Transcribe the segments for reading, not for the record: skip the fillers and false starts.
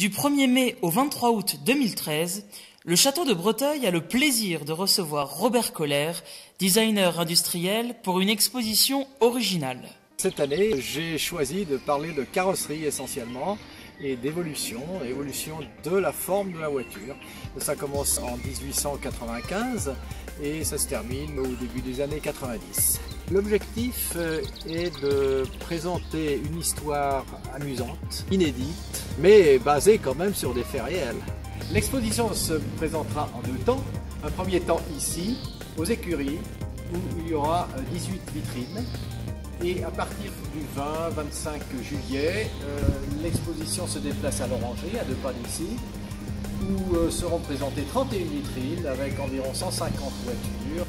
Du 1er mai au 23 août 2013, le château de Breteuil a le plaisir de recevoir Robert Kohler, designer industriel, pour une exposition originale. Cette année, j'ai choisi de parler de carrosserie essentiellement et d'évolution, évolution de la forme de la voiture. Ça commence en 1895 et ça se termine au début des années 90. L'objectif est de présenter une histoire amusante, inédite, mais basée quand même sur des faits réels. L'exposition se présentera en deux temps. Un premier temps ici, aux écuries, où il y aura 18 vitrines. Et à partir du 20-25 juillet, l'exposition se déplace à l'Orangerie, à 2 pas d'ici, où seront présentées 31 vitrines avec environ 150 voitures.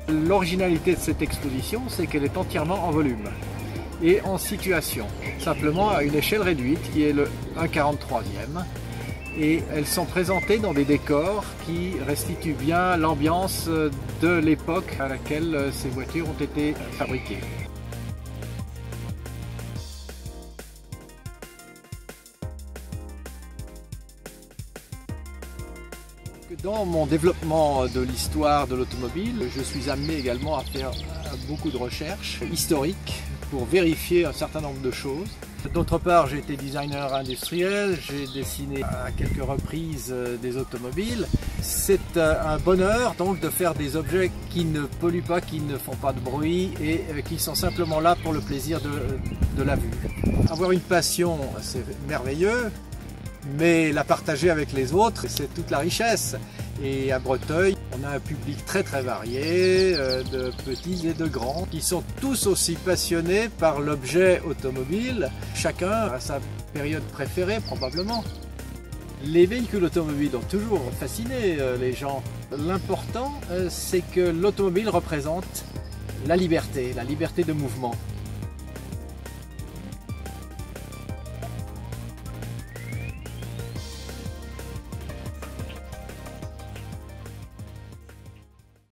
L'originalité de cette exposition, c'est qu'elle est entièrement en volume et en situation, simplement à une échelle réduite qui est le 1/43e. Et elles sont présentées dans des décors qui restituent bien l'ambiance de l'époque à laquelle ces voitures ont été fabriquées. Dans mon développement de l'histoire de l'automobile, je suis amené également à faire beaucoup de recherches historiques pour vérifier un certain nombre de choses. D'autre part, j'ai été designer industriel, j'ai dessiné à quelques reprises des automobiles. C'est un bonheur donc de faire des objets qui ne polluent pas, qui ne font pas de bruit et qui sont simplement là pour le plaisir de la vue. Avoir une passion, c'est merveilleux. Mais la partager avec les autres, c'est toute la richesse. Et à Breteuil, on a un public très varié, de petits et de grands, qui sont tous aussi passionnés par l'objet automobile. Chacun a sa période préférée probablement. Les véhicules automobiles ont toujours fasciné les gens. L'important, c'est que l'automobile représente la liberté de mouvement.